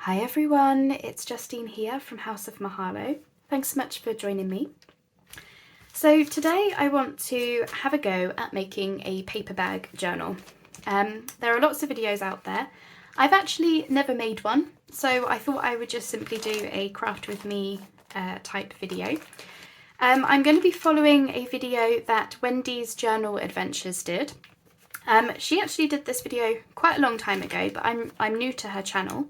Hi everyone, it's Justine here from House of Mahalo. Thanks so much for joining me. So today I want to have a go at making a paper bag journal. There are lots of videos out there. I've actually never made one, so I thought I would just simply do a craft with me type video. I'm going to be following a video that Wendy's Journal Adventures did. She actually did this video quite a long time ago, but I'm new to her channel.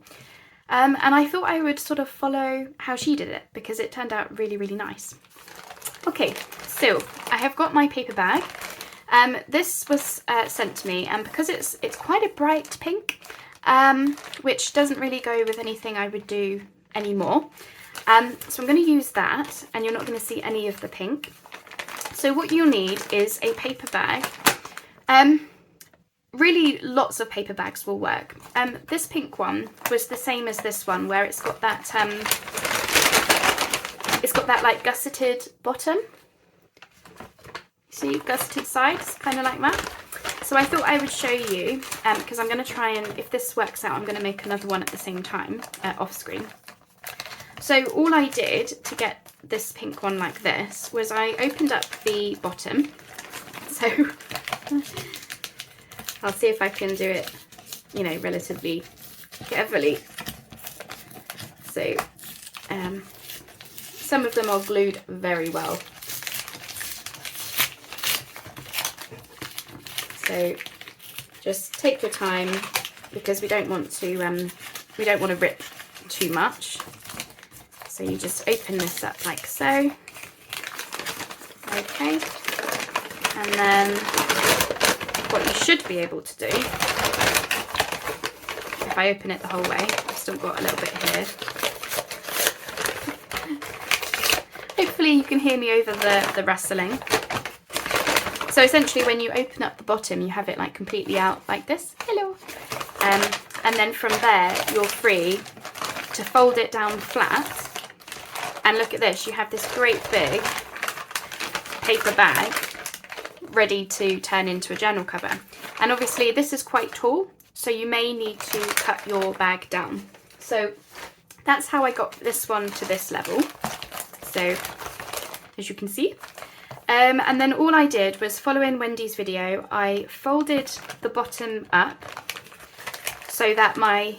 And I thought I would sort of follow how she did it because it turned out really, really nice. Okay, so I have got my paper bag. This was sent to me, and because it's quite a bright pink, which doesn't really go with anything I would do anymore. So I'm going to use that, and you're not going to see any of the pink. So what you'll need is a paper bag. Really, lots of paper bags will work. This pink one was the same as this one, where it's got that like gusseted bottom. See, gusseted sides, kind of like that. So I thought I would show you, because I'm going to try and, if this works out, I'm going to make another one at the same time, off screen. So all I did to get this pink one like this was I opened up the bottom. So I'll see if I can do it, you know, relatively carefully. So some of them are glued very well. So just take your time because we don't want to rip too much. So you just open this up like so. Okay, and then what you should be able to do, if I open it the whole way, I've still got a little bit here. Hopefully you can hear me over the rustling. So essentially when you open up the bottom, you have it like completely out like this. Hello. And then from there, you're free to fold it down flat. And look at this, you have this great big paper bag ready to turn into a journal cover. And obviously this is quite tall, so you may need to cut your bag down. So that's how I got this one to this level. So as you can see. And then all I did was, following Wendy's video, I folded the bottom up so that I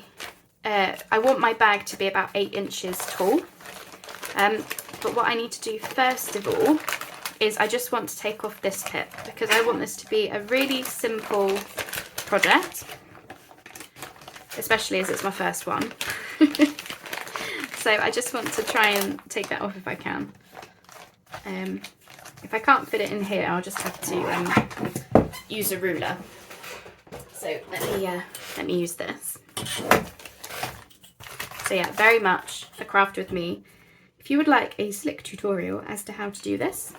want my bag to be about 8 inches tall. But what I need to do first of all is I just want to take off this tip because I want this to be a really simple project, especially as it's my first one. So I just want to try and take that off if I can. If I can't fit it in here, I'll just have to use a ruler. So let me use this. So yeah, very much a craft with me. If you would like a slick tutorial as to how to do this,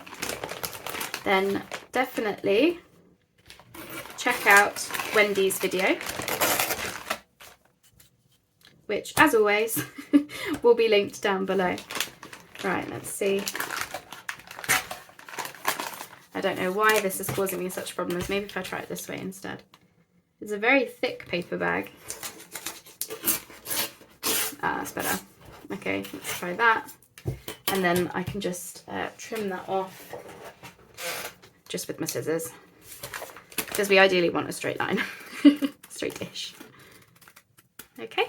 then definitely check out Wendy's video, which as always will be linked down below. Right, let's see. I don't know why this is causing me such problems. Maybe if I try it this way instead. It's a very thick paper bag. Ah, that's better. Okay, let's try that. And then I can just trim that off just with my scissors, because we ideally want a straight line. Straight-ish. Okay,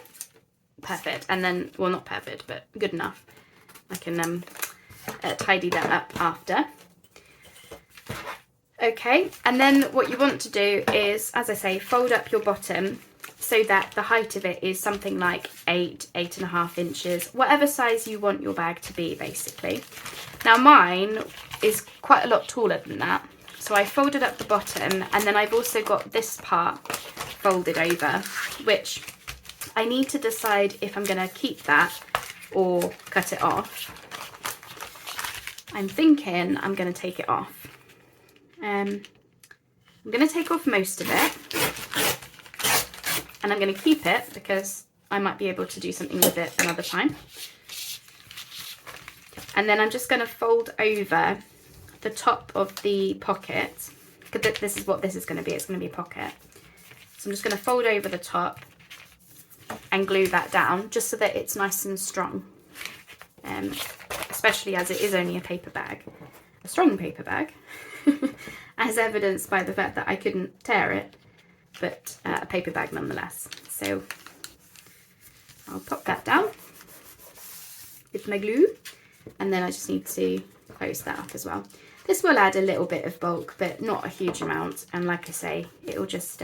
perfect. And then, well, not perfect, but good enough. I can tidy that up after. Okay, and then what you want to do is, as I say, fold up your bottom so that the height of it is something like 8.5 inches, whatever size you want your bag to be, basically. Now mine is quite a lot taller than that, so I folded up the bottom, and then I've also got this part folded over, which I need to decide if I'm going to keep that or cut it off. I'm thinking I'm going to take it off. I'm going to take off most of it, and I'm going to keep it because I might be able to do something with it another time. And then I'm just going to fold over the top of the pocket, because this is what this is going to be. It's going to be a pocket. So I'm just going to fold over the top and glue that down just so that it's nice and strong, especially as it is only a paper bag, a strong paper bag, as evidenced by the fact that I couldn't tear it, but a paper bag nonetheless. So I'll pop that down with my glue, and then I just need to close that up as well. This will add a little bit of bulk, but not a huge amount, and like I say, it will just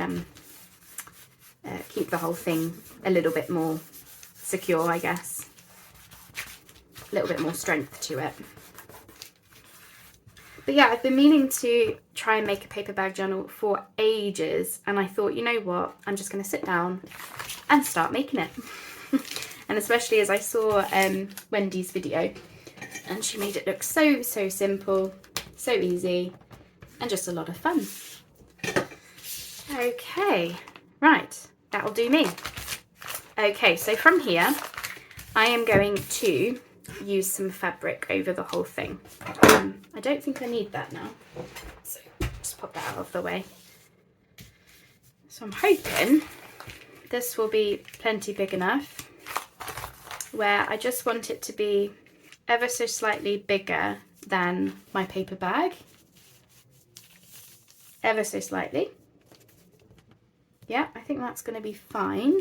keep the whole thing a little bit more secure, I guess. A little bit more strength to it. But yeah, I've been meaning to try and make a paper bag journal for ages, and I thought, you know what, I'm just going to sit down and start making it. And especially as I saw Wendy's video, and she made it look so simple, so easy, and just a lot of fun. Okay, right, that'll do me. Okay, so from here, I am going to use some fabric over the whole thing. I don't think I need that now, so just pop that out of the way. So I'm hoping this will be plenty big enough where I just want it to be ever so slightly bigger than my paper bag. Ever so slightly. Yeah, I think that's going to be fine.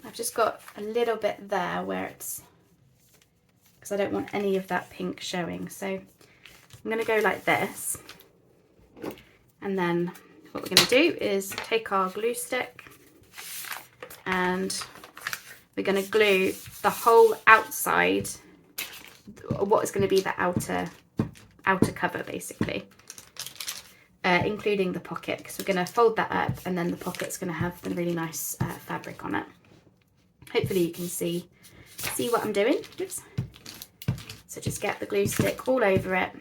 I've just got a little bit there where it's, because I don't want any of that pink showing. So I'm going to go like this. And then what we're going to do is take our glue stick and we're going to glue the whole outside, what is going to be the outer cover basically, including the pocket, because we're going to fold that up and then the pocket's going to have the really nice fabric on it. Hopefully you can see what I'm doing. Oops. So just get the glue stick all over it.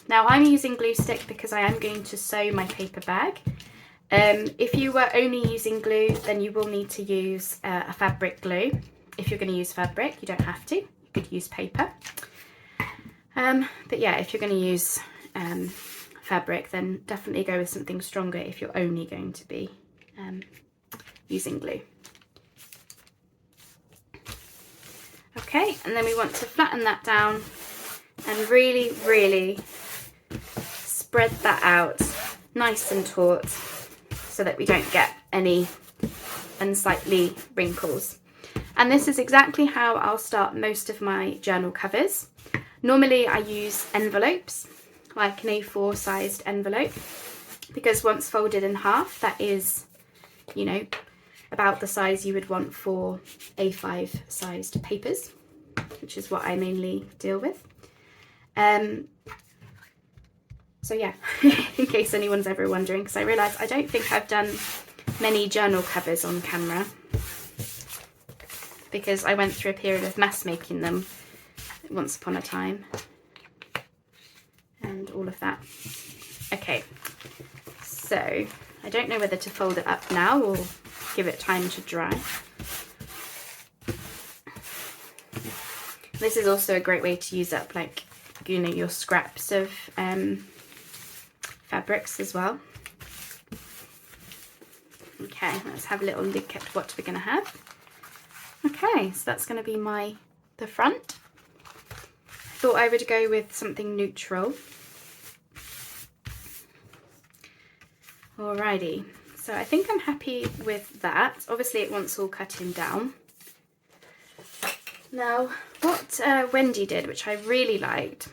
Now I'm using glue stick because I am going to sew my paper bag. If you were only using glue, then you will need to use a fabric glue. If you're going to use fabric, you don't have to. You could use paper. But yeah, if you're going to use fabric, then definitely go with something stronger if you're only going to be using glue. Okay, and then we want to flatten that down and really spread that out nice and taut so that we don't get any unsightly wrinkles. And this is exactly how I'll start most of my journal covers. Normally I use envelopes, like an A4 sized envelope, because once folded in half, that is, you know, about the size you would want for A5 sized papers, which is what I mainly deal with. So yeah, in case anyone's ever wondering, because I realise I don't think I've done many journal covers on camera, because I went through a period of mass making them once upon a time and all of that. Okay, so I don't know whether to fold it up now or give it time to dry. This is also a great way to use up, like, you know, your scraps of fabrics as well. Okay, let's have a little look at what we're going to have. Okay, so that's going to be the front. I thought I would go with something neutral. Alrighty, so I think I'm happy with that. Obviously it wants all cutting down. Now, what Wendy did, which I really liked,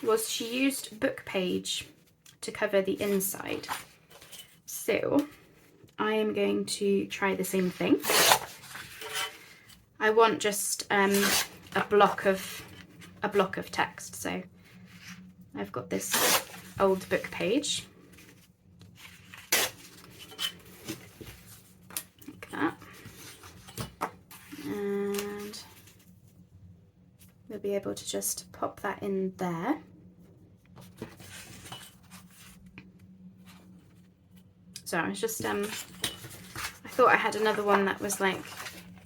was she used book page to cover the inside. So I am going to try the same thing. I want just a block of text. So I've got this old book page, like that, and we'll be able to just pop that in there. So I was just I thought I had another one that was like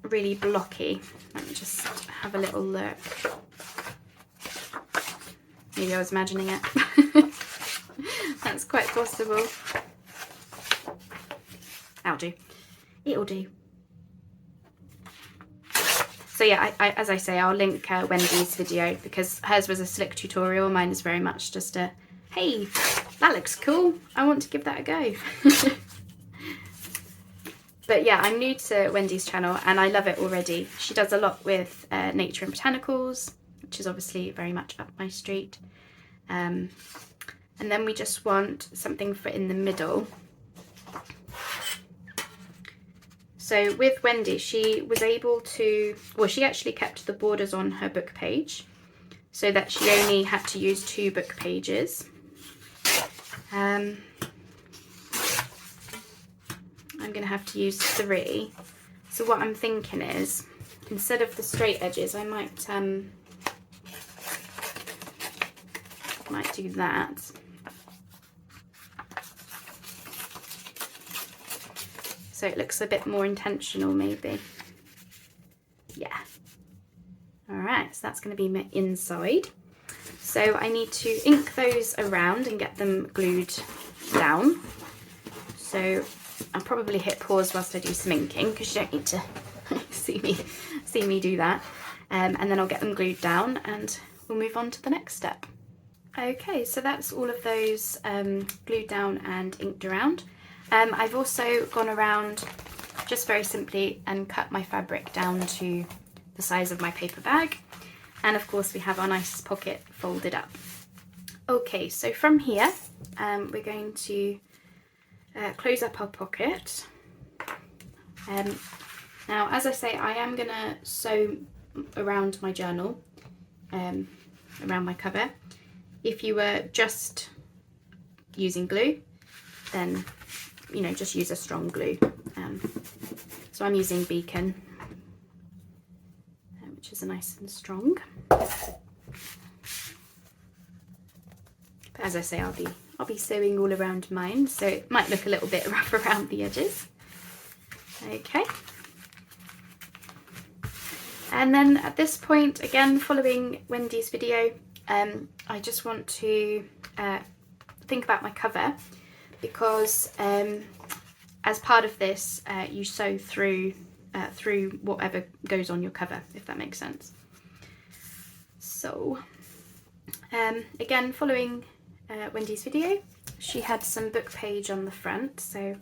really blocky. Let me just have a little look. Maybe I was imagining it. That's quite possible. That'll do. It'll do. So yeah, as I say, I'll link Wendy's video because hers was a slick tutorial. Mine is very much just a, hey, that looks cool, I want to give that a go. But yeah, I'm new to Wendy's channel and I love it already. She does a lot with nature and botanicals, which is obviously very much up my street. And then we just want something for in the middle. So with Wendy, she was able to, well, she actually kept the borders on her book page so that she only had to use 2 book pages. I'm going to have to use 3. So what I'm thinking is, instead of the straight edges, I might do that. So it looks a bit more intentional maybe. Yeah. Alright, so that's going to be my inside. So I need to ink those around and get them glued down. So I'll probably hit pause whilst I do some inking because you don't need to see me do that. And then I'll get them glued down and we'll move on to the next step. Okay, so that's all of those glued down and inked around. I've also gone around just very simply and cut my fabric down to the size of my paper bag. And of course we have our nice pocket folded up. Okay, so from here we're going to close up our pocket. Now, as I say, I am going to sew around my journal, around my cover. If you were just using glue, then you know, just use a strong glue. So I'm using Beacon, which is nice and strong. But as I say, I'll be sewing all around mine, so it might look a little bit rough around the edges. Okay. And then at this point, again, following Wendy's video, I just want to think about my cover, because as part of this you sew through whatever goes on your cover, if that makes sense. So again, following Wendy's video, she had some book page on the front, so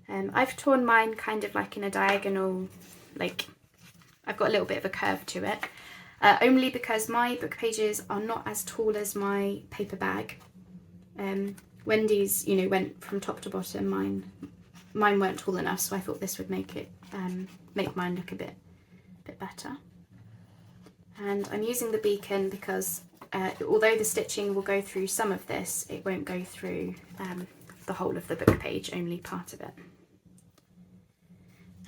I've torn mine kind of like in a diagonal, like I've got a little bit of a curve to it, only because my book pages are not as tall as my paper bag. Wendy's, you know, went from top to bottom. Mine weren't tall enough, so I thought this would make it make mine look a bit better. And I'm using the Beacon because although the stitching will go through some of this, it won't go through the whole of the book page, only part of it.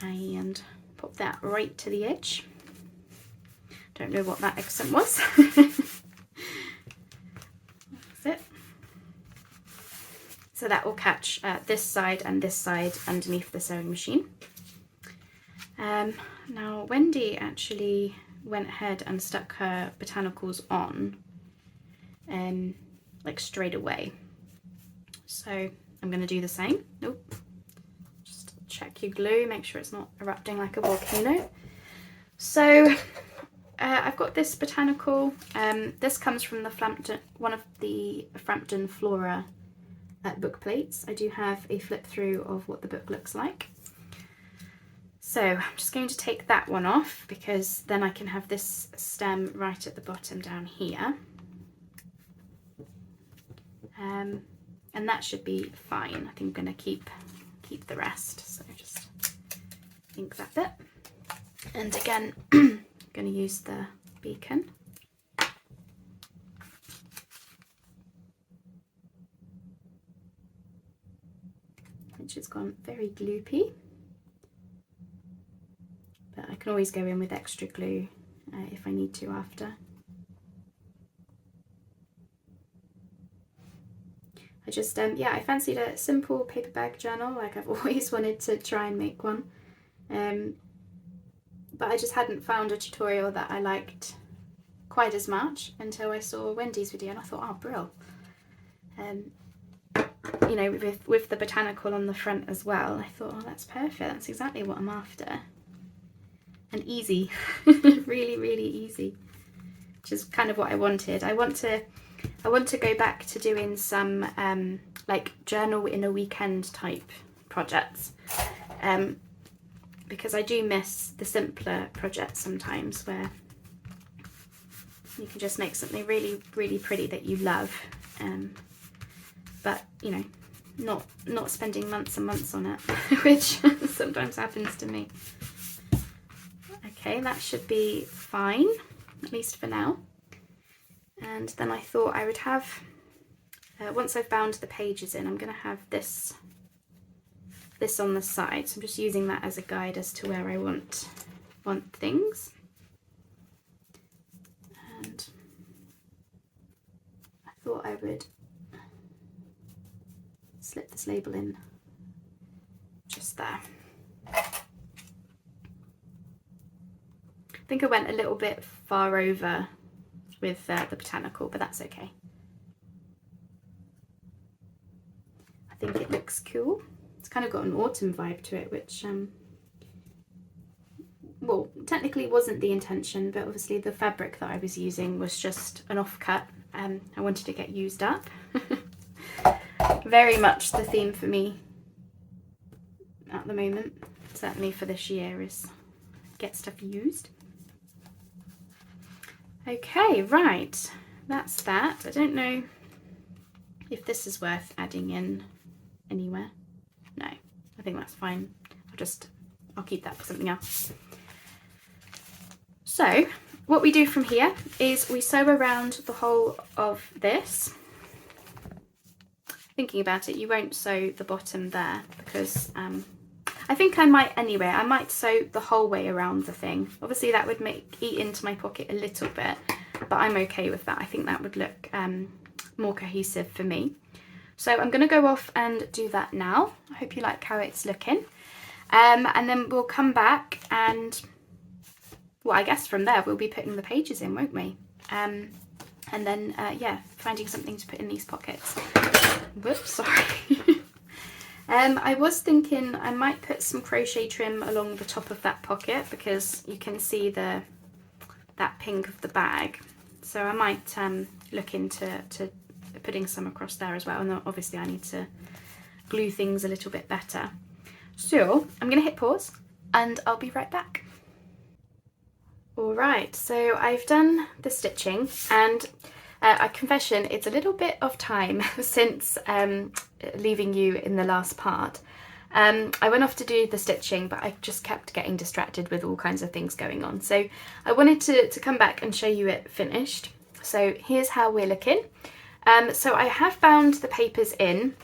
And pop that right to the edge. Don't know what that accent was. That's it. So that will catch this side and this side underneath the sewing machine. Now Wendy actually went ahead and stuck her botanicals on like straight away. So I'm going to do the same. Nope. Just check your glue, make sure it's not erupting like a volcano. So I've got this botanical. This comes from the one of the Frampton Flora book plates. I do have a flip through of what the book looks like. So I'm just going to take that one off because then I can have this stem right at the bottom down here. And that should be fine. I think I'm going to keep the rest. So just ink that bit. And again, I'm going to use the Beacon. Which has gone very gloopy. But I can always go in with extra glue if I need to after. I just, yeah, I fancied a simple paper bag journal, like I've always wanted to try and make one. But I just hadn't found a tutorial that I liked quite as much until I saw Wendy's video and I thought, oh, brill. You know, with the botanical on the front as well, I thought, oh, that's perfect, that's exactly what I'm after. and easy. Really, really easy, which is kind of what I wanted. I want to go back to doing some like journal in a weekend type projects, because I do miss the simpler projects sometimes where you can just make something really, really pretty that you love, but you know, not spending months and months on it, which sometimes happens to me. Okay, that should be fine, at least for now. And then I thought I would have, once I've bound the pages in, I'm going to have this on the side. So I'm just using that as a guide as to where I want things. And I thought I would slip this label in just there. I think I went a little bit far over with the botanical, but that's okay. I think it looks cool. It's kind of got an autumn vibe to it, which well, technically wasn't the intention, but obviously the fabric that I was using was just an offcut. I wanted to get used up. Very much the theme for me at the moment, certainly for this year, is get stuff used. Okay, right, that's that. I don't know if this is worth adding in anywhere. No, I think that's fine. I'll keep that for something else. So what we do from here is we sew around the whole of this. Thinking about it, you won't sew the bottom there because I think I might anyway. I might sew the whole way around the thing. Obviously that would eat into my pocket a little bit, but I'm okay with that. I think that would look more cohesive for me. So I'm going to go off and do that now. I hope you like how it's looking. And then we'll come back and, well, I guess from there we'll be putting the pages in, won't we? And then, yeah, finding something to put in these pockets. Whoops, sorry. I was thinking I might put some crochet trim along the top of that pocket because you can see that pink of the bag. So I might look into putting some across there as well. And then obviously I need to glue things a little bit better. So I'm going to hit pause and I'll be right back. Alright, so I've done the stitching, and a confession, it's a little bit of time since leaving you in the last part. I went off to do the stitching, but I just kept getting distracted with all kinds of things going on. So I wanted to come back and show you it finished. So here's how we're looking. So I have bound the papers in.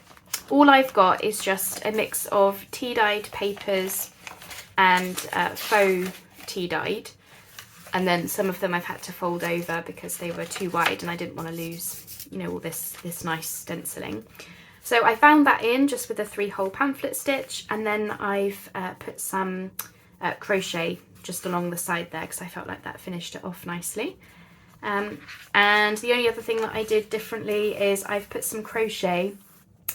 All I've got is just a mix of tea-dyed papers and faux tea-dyed. And then some of them I've had to fold over because they were too wide and I didn't want to lose, you know, all this nice stenciling. So I found that in just with a 3-hole pamphlet stitch, and then I've put some crochet just along the side there because I felt like that finished it off nicely. And the only other thing that I did differently is I've put some crochet,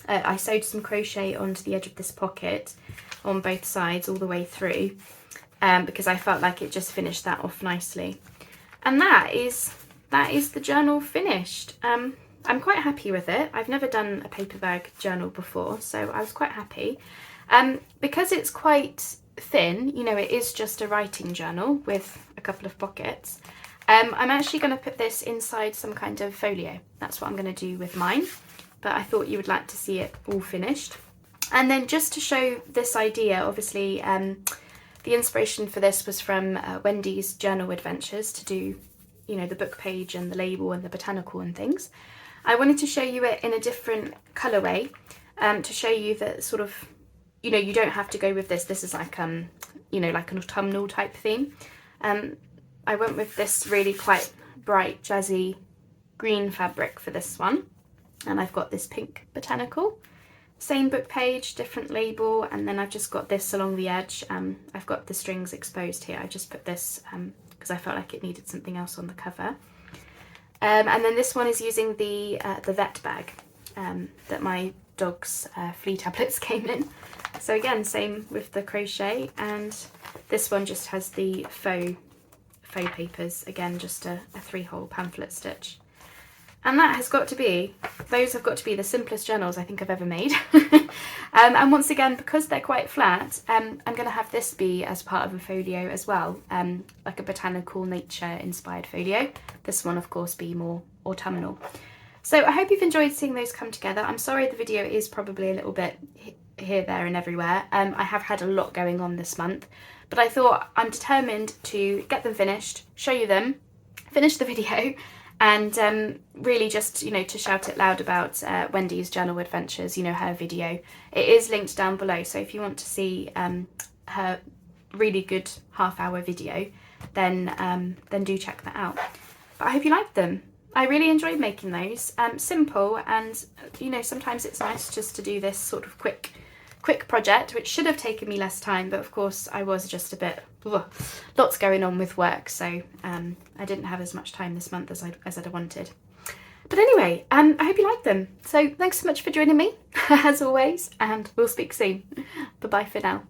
I sewed some crochet onto the edge of this pocket on both sides all the way through. Because I felt like it just finished that off nicely. And that is the journal finished. I'm quite happy with it. I've never done a paper bag journal before, so I was quite happy. Because it's quite thin, you know, it is just a writing journal with a couple of pockets. I'm actually going to put this inside some kind of folio. That's what I'm going to do with mine. But I thought you would like to see it all finished. And then just to show this idea, obviously, the inspiration for this was from Wendy's journal adventures to do, you know, the book page and the label and the botanical and things. I wanted to show you it in a different colourway to show you that sort of, you know, you don't have to go with this. This is like, you know, like an autumnal type theme. I went with this really quite bright, jazzy green fabric for this one. And I've got this pink botanical. Same book page, different label, and then I've just got this along the edge. I've got the strings exposed here. I just put this because I felt like it needed something else on the cover. And then this one is using the vet bag that my dog's flea tablets came in. So again, same with the crochet, and this one just has the faux papers, again just a 3-hole pamphlet stitch. And that has got to be, those have got to be the simplest journals I think I've ever made. And once again, because they're quite flat, I'm going to have this be as part of a folio as well, like a botanical nature inspired folio. This one of course be more autumnal. So I hope you've enjoyed seeing those come together. I'm sorry the video is probably a little bit here, there and everywhere. I have had a lot going on this month, but I thought I'm determined to get them finished, show you them, finish the video, and really just, you know, to shout it loud about Wendy's journal adventures, you know, her video. It is linked down below, so if you want to see her really good half-hour video, then do check that out. But I hope you liked them. I really enjoyed making those. Simple, and you know, sometimes it's nice just to do this sort of quick project, which should have taken me less time, but of course I was just a bit lots going on with work, so I didn't have as much time this month as I'd wanted. But anyway, I hope you liked them. So thanks so much for joining me as always, and we'll speak soon. Bye bye for now.